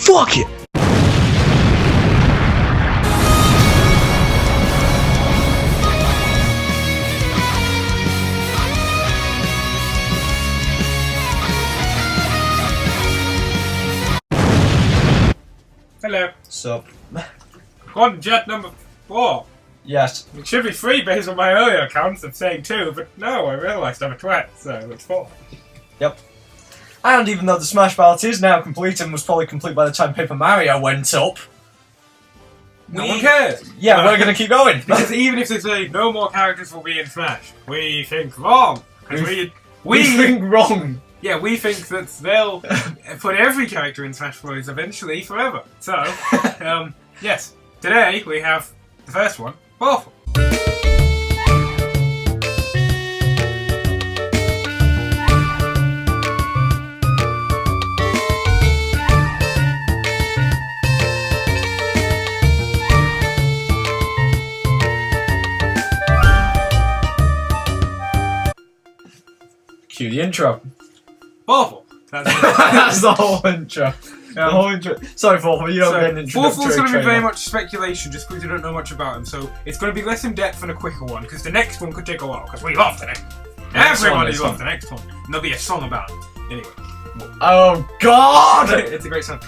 Fuck it! Hello. Sup? On jet number 4. Yes. It should be 3 based on my earlier accounts of saying 2, but no, I realised I'm a twat, so it's 4. Yep. And even though the Smash Ballot is now complete and was probably complete by the time Paper Mario went up, No one cares! yeah, we're gonna keep going. Because even if they say no more characters will be in Smash, we think wrong. Because we think wrong. Yeah, we think that they'll put every character in Smash Bros. Eventually, forever. So, yes. Today, we have the first one, Waffle. Cue the intro. Waffle. That's it. That's the whole intro. The whole intro. Sorry, Forful, you don't get an introductory Waffle's going to be very trailer. much speculation, just because you don't know much about him. So it's going to be less in depth and a quicker one, because the next one could take a while. Because we love the next one. Everybody loves the next one. And there'll be a song about it. Anyway. Oh God! It's a great song.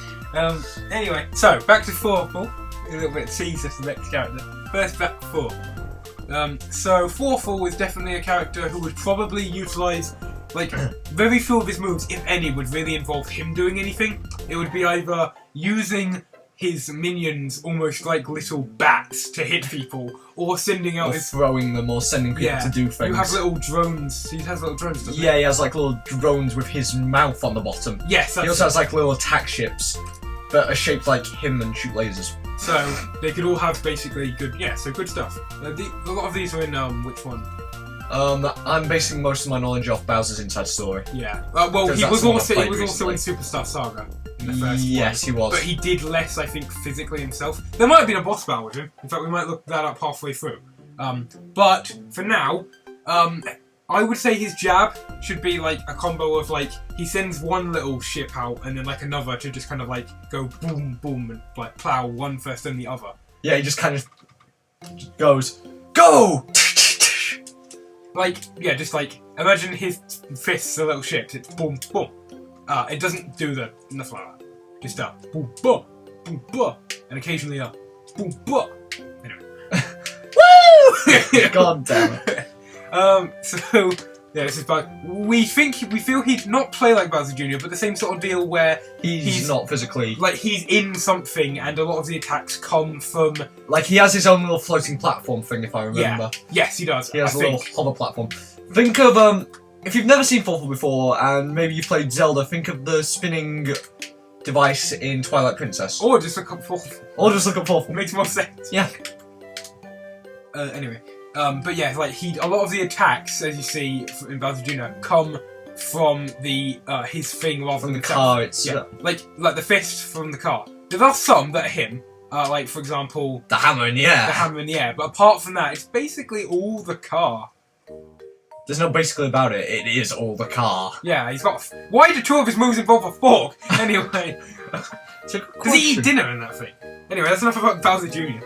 Anyway, so back to Forful. A little bit of teaser for the next character. First, back to Forful. So Forful is definitely a character who would probably utilise, like, very few of his moves, if any, would really involve him doing anything. It would be either using his minions almost like little bats to hit people, or sending out Or his... throwing them, or sending people to do things. You have little drones. He has little drones, doesn't he? Yeah, he has like little drones with his mouth on the bottom. Yes, He also has like little attack ships that are shaped like him and shoot lasers. So they could all have basically good, so good stuff. A lot of these are in which one? I'm basing most of my knowledge off Bowser's Inside Story. Yeah. Well, he was also in Superstar Saga in the first Yes, one. he was. But he did less, I think, physically himself. There might have been a boss battle with him. In fact, we might look that up halfway through. But for now, I would say his jab should be like a combo of like he sends one little ship out and then like another to just kind of like go boom boom and like plow one first and the other. Yeah, he just kind of goes, go! Like, yeah, just like imagine his fists are little ships. It's boom boom. It doesn't do nothing like that. Just boom boom boom boom, and occasionally boom boom. Anyway. Woo! God damn it. So yeah, this is like we feel he'd not play like Bowser Jr., but the same sort of deal where he's not physically like he's in something, and a lot of the attacks come from like he has his own little floating platform thing, if I remember. Yeah. Yes, he does. He has a little hover platform. Think of if you've never seen Forful before, and maybe you've played Zelda, think of the spinning device in Twilight Princess. Or just look up Forful. Or just look up Forful. Makes more sense. Yeah. Anyway. But yeah, like a lot of the attacks, as you see in Bowser Jr., come from the his thing rather than the car. It's like the fist from the car. There are some that are him, like for example, the hammer in the air. The hammer in the air. But apart from that, it's basically all the car. There's no basically about it. It is all the car. Yeah, he's got. Why do 2 of his moves involve a fork? Anyway, does he eat dinner in that thing? Anyway, that's enough about Bowser Jr.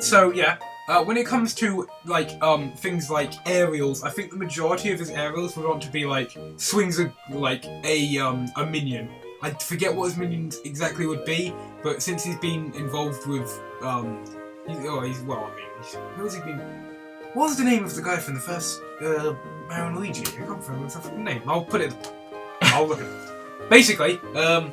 So yeah. When it comes to like things like aerials, I think the majority of his aerials would want to be like swings a minion. I forget what his minions exactly would be, but since he's been involved with who has he been? What was the name of the guy from the first Mario and Luigi? I can't remember the fucking name. I'll look at it. Basically, a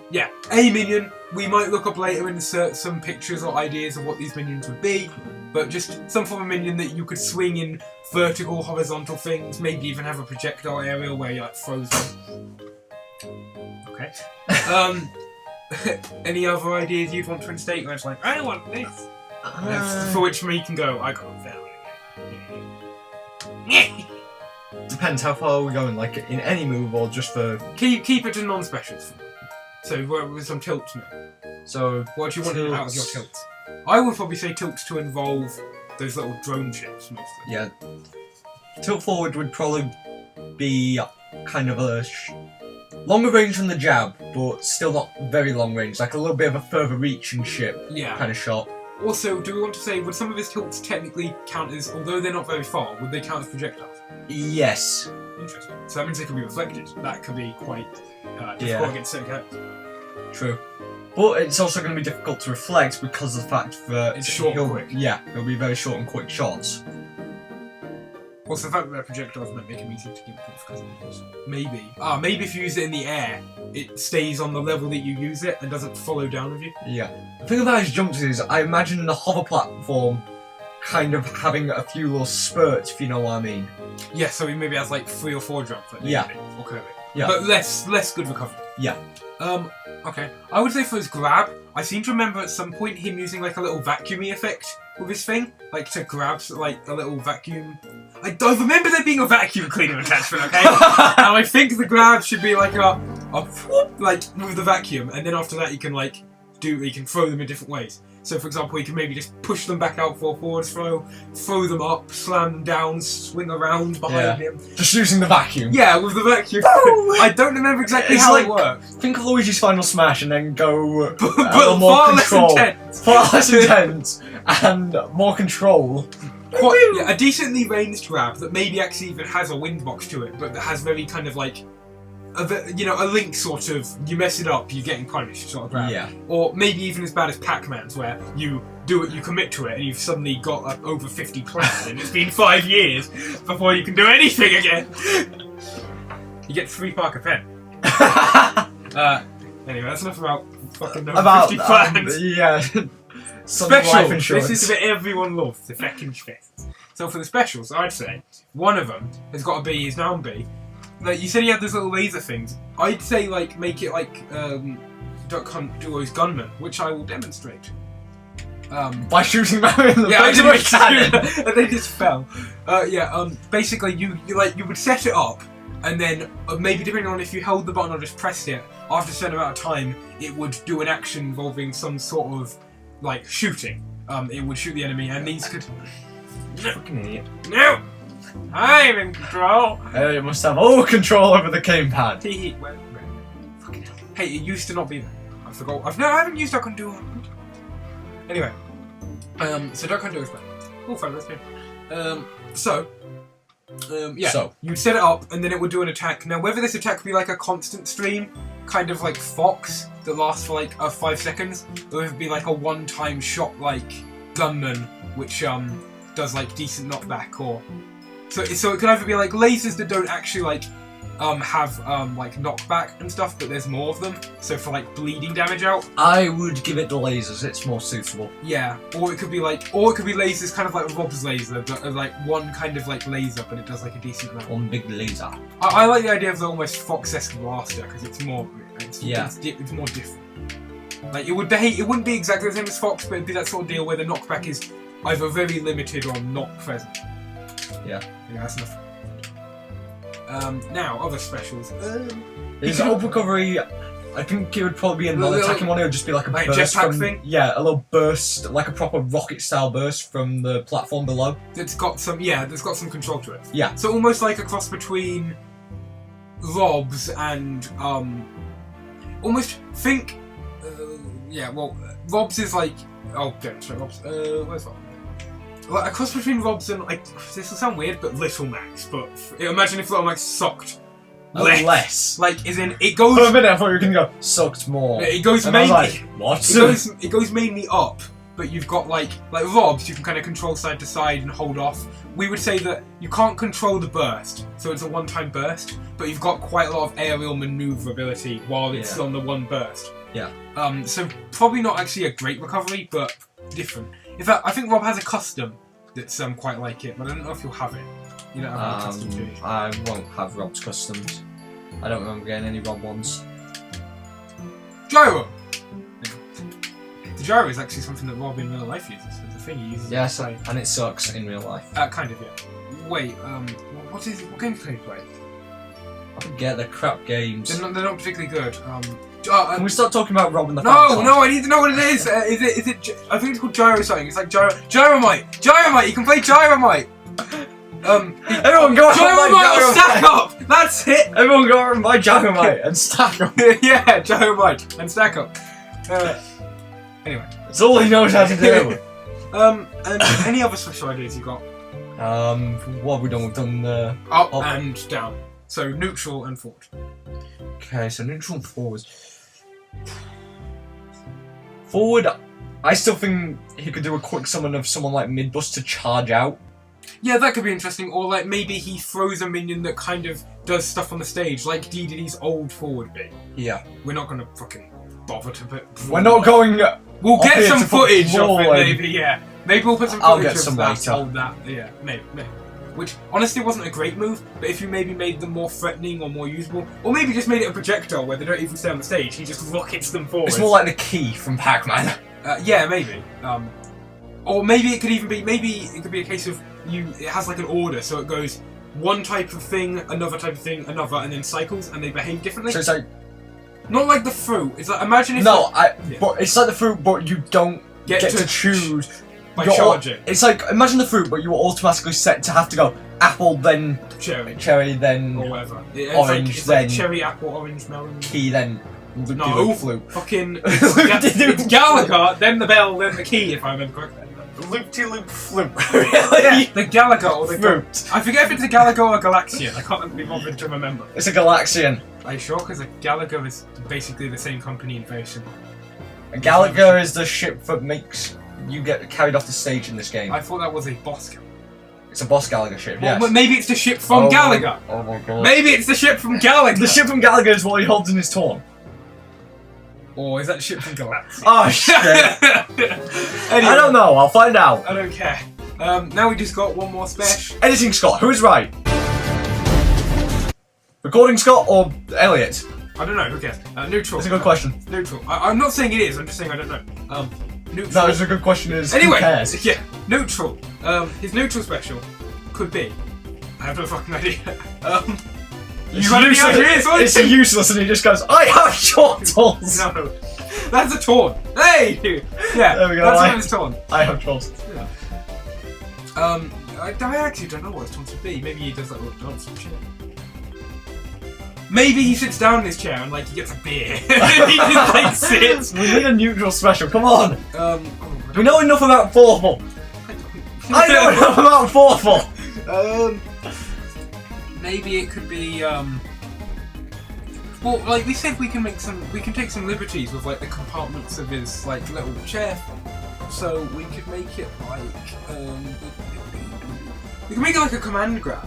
minion. We might look up later and insert some pictures or ideas of what these minions would be. But just some form of minion that you could swing in vertical, horizontal things, maybe even have a projectile area where you like throws them. Okay. Any other ideas you'd want to instate where it's like, I want this? For which me can go, I can't fail it. Depends how far we're going, like in any move or just for... Keep it to non-specials. So with some tilts now. So what do you want out of your tilts? I would probably say tilts to involve those little drone ships mostly. Yeah. Tilt forward would probably be kind of a longer range than the jab, but still not very long range. Like a little bit of a further reaching ship kind of shot. Also, do we want to say, would some of his tilts technically count as, although they're not very far, would they count as projectiles? Yes. Interesting. So that means they can be reflected. That could be quite difficult against certain characters. True. But it's also going to be difficult to reflect because of the fact that it's short and quick. Yeah, it'll be very short and quick shots. Also, the fact that they're projectiles might make them easier to get because maybe. Maybe if you use it in the air, it stays on the level that you use it and doesn't follow down with you. Yeah. The thing about his jumps is, I imagine the hover platform kind of having a few little spurts, if you know what I mean. Yeah, so he maybe has like 3 or 4 jumps. Like or curving. Yeah. But less good recovery. Yeah. Okay. I would say for his grab, I seem to remember at some point him using like a little vacuumy effect with his thing, like to grab like a little vacuum. I remember there being a vacuum cleaner attachment, okay? And I think the grab should be like a whoop, like with the vacuum, and then after that you can throw them in different ways. So for example, you can maybe just push them back out for a forward throw them up, slam them down, swing around behind him. Just using the vacuum. Yeah, with the vacuum. I don't remember exactly how it works. Think of Luigi's Final Smash and then go but more control. Far less intense and more control. A decently ranged grab that maybe actually even has a wind box to it, but that has very kind of like a Link sort of, you mess it up, you're getting punished sort of grab. Yeah. Or maybe even as bad as Pac-Man's, where you do it, you commit to it, and you've suddenly got over 50 plans, and it's been 5 years before you can do anything again. You get 3 Parker pen. Anyway, that's enough about fucking 50 plans. Yeah. Specials. This is what everyone loves, the fucking specials. So for the specials, I'd say one of them has got to be his noun B. Like you said, he had those little laser things. I'd say like make it like Duck Hunt Duo's Gunman, which I will demonstrate. By shooting them in the face of a cannon, and they just fell. Basically, you would set it up, and then maybe depending on if you held the button or just pressed it, after a certain amount of time, it would do an action involving some sort of like shooting. It would shoot the enemy, and these could. Fucking idiot. No, I'm in control. You must have all control over the gamepad. Fucking hell. Hey, it used to not be there. I forgot. I haven't used Duck Hunt Duo. Anyway, so Duck Hunt Duo is better. Oh, fine, that's good. So, you'd set it up, and then it would do an attack. Now, whether this attack would be like a constant stream, kind of like Fox, that lasts for like 5 seconds, or if it'd be like a one-time shot like Gunman, which does like decent knockback, or so it could either be like lasers that don't actually like have like knockback and stuff, but there's more of them. So for like bleeding damage out, I would give it the lasers. It's more suitable. Yeah, or it could be lasers kind of like Rob's laser, but like one kind of like laser, but it does like a decent amount. One big laser. I like the idea of the almost Fox-esque blaster because it's more it's more different. Like it wouldn't be exactly the same as Fox, but it'd be that sort of deal where the knockback is either very limited or not present. Yeah, that's enough. Now, other specials. His ult recovery, I think it would probably be a non-attacking one. It would just be like a burst jetpack thing? Yeah, a little burst, like a proper rocket-style burst from the platform below. That's got some control to it. Yeah. So almost like a cross between Rob's and, almost think, Rob's is like, Rob's, where's Rob? Like a cross between Rob's and, like, this will sound weird, but Little Max. But imagine if Little Max sucked less. Like, as in, it goes. For a minute, I thought you were gonna go sucked more. It goes and mainly. I was like, what? It goes mainly up, but you've got like Rob's, you can kind of control side to side and hold off. We would say that you can't control the burst, so it's a one-time burst, but you've got quite a lot of aerial maneuverability while it's on the one burst. Yeah. So probably not actually a great recovery, but different. In fact, I think Rob has a custom that's quite like it, but I don't know if you'll have it. You don't have a custom, do you? I won't have Rob's customs. I don't remember getting any Rob ones. Gyro! The gyro is actually something that Rob in real life uses. It's a thing he uses. Yes, and it sucks in real life. Kind of, yeah. Wait, what games can you play? I forget, they're crap games. They're not particularly good. Can we start talking about Rob and the No, I need to know what it is. Is it? I think it's called Gyro something. It's like Gyromite. You can play Gyromite. Everyone go Gyromite, stack up. That's it! Everyone go and buy Dynamite and stack up. Yeah, Dynamite and stack up. Anyway. That's all he knows how to do. And any other special ideas you got? What have we done? We've done Up and down. So neutral and forward. Okay, so neutral and forward. Forward, I still think he could do a quick summon of someone like Midbus to charge out. Yeah, that could be interesting. Or like maybe he throws a minion that kind of does stuff on the stage, like DDD's old forward bit. Yeah. We're not gonna fucking bother to put. We're not going. We'll get here some to put footage of it, Brawl in. maybe. Yeah, maybe we'll put some I'll footage get of some that. later. Hold that. Yeah, maybe. Which honestly wasn't a great move, but if you maybe made them more threatening or more usable, or maybe just made it a projectile where they don't even stay on the stage, he just rockets them forward. It's more like the key from Pac-Man. Yeah, maybe. Or maybe it could even be. Maybe it could be a case of it has like an order, so it goes one type of thing, another type of thing, another, and then cycles, and they behave differently. So it's like not like the fruit. It's like imagine if but it's like the fruit, but you don't get to choose by charging. It's like imagine the fruit, but you were automatically set to have to go apple, then cherry, then or whatever. Orange, it's then like cherry, apple, orange, melon. Key, then No, flute. Fucking it's Gallagher, then the bell, then the key. If I remember correctly. Loop-de-loop flute. Really? Yeah, the Gallagher or the fruit. I forget if it's a Gallagher or a Galaxian. I can't be bothered to remember. It's a Galaxian. Are you sure? Because a Gallagher is basically the same company in very similar. A Gallagher is the ship that makes you get carried off the stage in this game. I thought that was a boss Gallagher. It's a boss Gallagher ship, Well, yes. but maybe it's the ship from Gallagher. Oh my god. Maybe it's the ship from Gallagher. The ship from Gallagher is what he holds in his torn. Or is that the ship from Galaxy? Oh shit! Anyway, I don't know, I'll find out. I don't care. Now we just got one more special. Editing Scott, who is right? Recording Scott or Elliot? I don't know, who cares? Neutral. That's a good question. Neutral. I'm not saying it is, I'm just saying I don't know. Neutral. No, it's a good question is, anyway, who cares? Yeah, neutral. His neutral special could be... I have no fucking idea. You have any ideas? It's useless and he just goes, I have chortles! No. That's a taunt. Hey! Yeah, there we go. That's his taunt. I have chortles. Yeah. I actually don't know what his taunt would be. Maybe he does that little dance and shit. Maybe he sits down in his chair and like he gets a beer. He just like sits. We need a neutral special, come on! We know enough about Forful. I know enough about Forful! Maybe it could be well, like we said, we can take some liberties with like the compartments of his like little chair. So we could make it like we can make it like a command grab.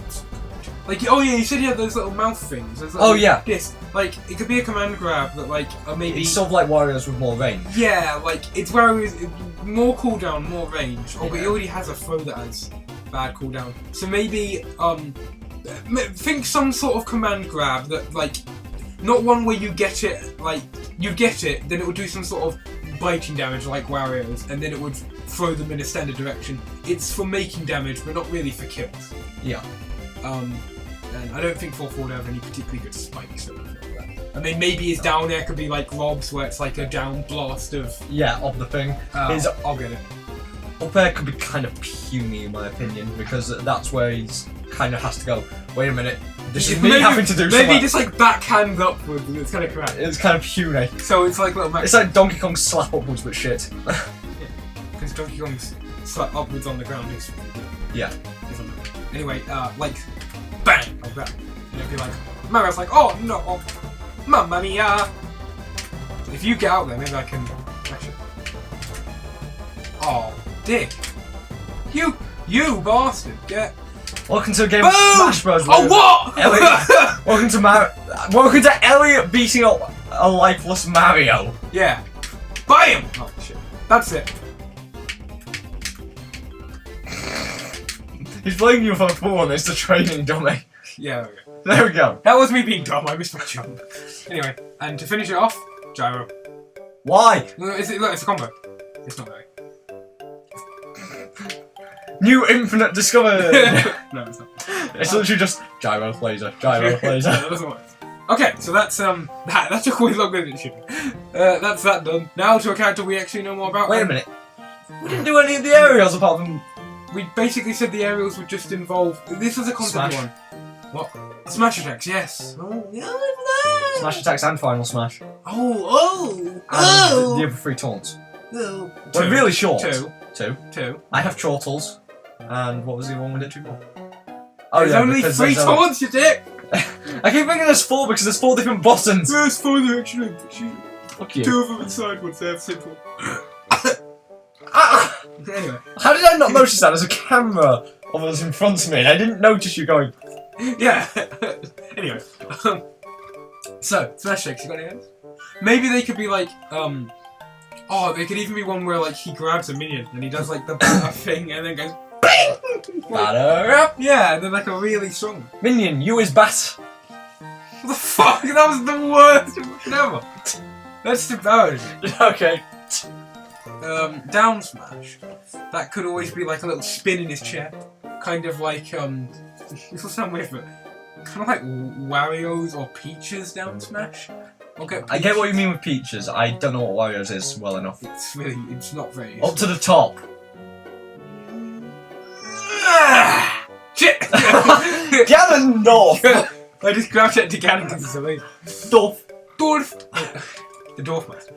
Like, oh yeah, you said you had those little mouth things. Yeah. This, like, it could be a command grab that, like, maybe... It's sort of like Warriors with more range. Yeah, like, it's Warriors, more cooldown, more range. Oh, but he already has a throw that has bad cooldown. So maybe, think some sort of command grab that, like, not one where you get it, like, you get it, then it would do some sort of biting damage like Warriors, and then it would throw them in a standard direction. It's for making damage, but not really for kills. Yeah. And I don't think 4-4 would have any particularly good spikes or anything like that. I mean, maybe his down air could be like Rob's, where it's like a down blast of... Yeah, of the thing. I'll get it. Up air could be kind of puny in my opinion, because that's where he's kind of has to go, wait a minute, this is me having to do something. Maybe just like backhand upwards, and it's kind of correct. It's kind of puny. So it's like little... It's like Donkey Kong slap upwards but shit. Yeah, because Donkey Kong's slap upwards on the ground is... Yeah. Anyway, like... Bang! Like that. And it'd be like, Mario's like, oh no! Mamma mia! If you get out there, maybe I can catch it. Oh, dick! You bastard! Get. Welcome to a game Boom! of Smash Bros. Oh, what? Elliot. Welcome to Elliot beating up a lifeless Mario. Yeah. Bam! Oh shit. That's it. He's playing you for fun, it's the training dummy. Yeah, there we go. That was me being dumb, I missed my jump. Anyway, and to finish it off, gyro. Why? Look, it's a combo. It's not very. New infinite discovered! No, it's not. It's literally just gyro laser, gyro laser. That doesn't work. Okay, so that's that took way longer than it should. That's that done. Now to a character we actually know more about. Wait a minute. We didn't do any of the aerials apart from... We basically said the aerials would just involve... This was a concept one. What? Smash attacks, yes. Oh, yeah, Smash attacks and final smash. Oh. And the other 3 taunts. No. We're really short. 2. 2. I have chortles. And what was the one we did 2 more? Oh, there's only 3 taunts, you dick! I keep thinking there's 4 because there's 4 different buttons. There's 4 there actually. Fuck you. 2 of them inside ones, they have simple. Anyway. How did I not notice that? There's a camera of us in front of me and I didn't notice you going... Yeah. Anyway. So, smash attacks, you got any ideas? Maybe they could be like, oh, they could even be one where like he grabs a minion and he does like the batter thing and then goes BANG! Batter up! Yeah, and then like a really strong Minion, you is bat. What the fuck? That was the worst fucking ever. That's embarrassing. Okay. Down smash. That could always be like a little spin in his chair. Kind of like, this will sound weird, but kind of like Wario's or Peach's down smash. Okay, I get what you mean with Peaches. I don't know what Wario's is well enough. It's not very Up to the top. Shit! Ganon North! I just grabbed it to Ganon because it's amazing. Dwarf! The Dwarf Master.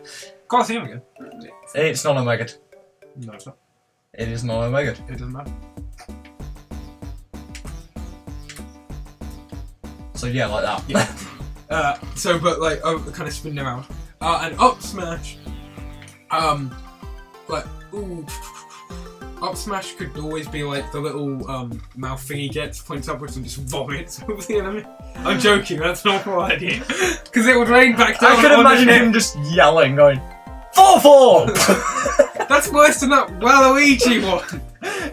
Can't see him again. It's not Omega. No, it's not. It is not Omega. It doesn't matter. So yeah, like that. Yeah. But like, kind of spinning around. And up smash. Like, ooh. Up smash could always be like the little mouth thing he gets, points upwards and just vomits over the enemy. I'm joking, that's an awful idea. Because it would rain back down. I could imagine him just yelling, going, 4-4! That's worse than that Waluigi one.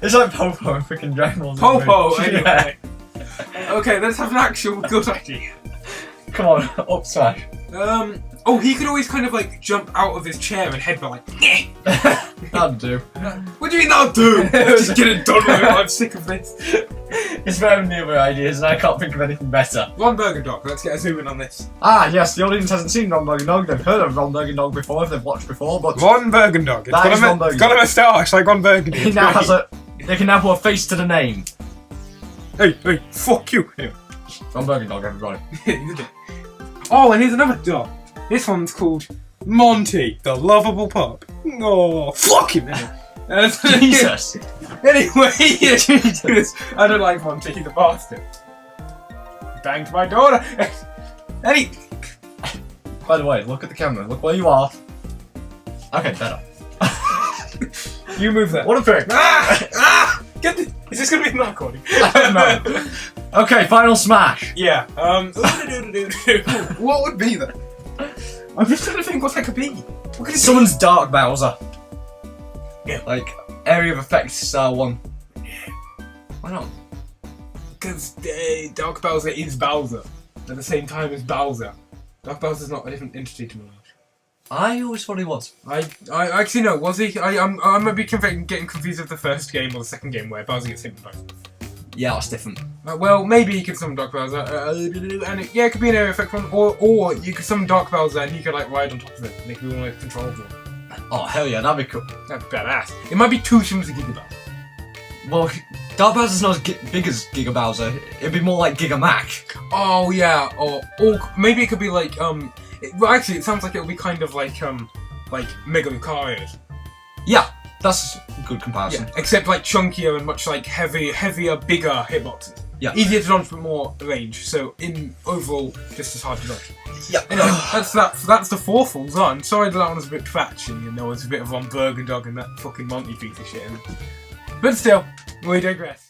It's like Popo and freaking Dragon Ball. Popo, anyway. Okay, let's have an actual good idea. Come on, up smash. Oh, he could always kind of like jump out of his chair and headbutt like, That'd do. What do you mean that'll do? Just get it done with it, I'm sick of this. It's very new ideas and I can't think of anything better. Ron Burger Dog, let's get a zoom in on this. Ah, yes, the audience hasn't seen Ron Burger Dog. They've heard of Ron Burger Dog before if they've watched before, but... Ron Burger Dog. That is Ron Burger Dog. It's got a moustache like Ron Burgundy. He now has a... They can now put a face to the name. Hey, fuck you. Anyway. Ron Burger Dog, everybody. Oh, and here's another dog. This one's called Monty, the lovable pup. Oh, fuck him. Jesus. Anyway, Jesus. I don't like Monty, he's a bastard. He banged my daughter. By the way, look at the camera. Look where you are. Okay, better. You move there. What a prick. Get this. Is this going to be my recording? I don't know. Okay, final smash. Yeah. What would be that? I'm just trying to think what that could be. What could it Someone's Dark Bowser. Yeah. Like, area of effects style one. Why not? Because Dark Bowser is Bowser at the same time as Bowser. Dark Bowser's not a different entity to me. I always thought he was. I actually no, was he? I might be getting confused with the first game or the second game where Bowser gets hit by Bowser. Yeah, that's different. Well, maybe he could summon Dark Bowser, and it could be an area effect one, or you could summon Dark Bowser and he could like ride on top of it, and it could be one of the controls one. Oh hell yeah, that'd be cool. That's badass. It might be 2 summons of Giga Bowser. Well, Dark Bowser's not as big as Giga Bowser. It'd be more like Giga Mac. Oh yeah, or maybe it could be like well, actually, it sounds like it would be kind of like Mega Lucario's. Yeah, that's a good comparison. Yeah, except like chunkier and much like heavier, bigger hitboxes. Yeah. Easier to dodge but more range. So in overall, just as hard to dodge. Yeah. Anyway, that's that. So that's the 4 full done. Sorry that one was a bit twatchy and there was a bit of Ron Burger Dog and that fucking Monty piece of shit in it. But still, we digress.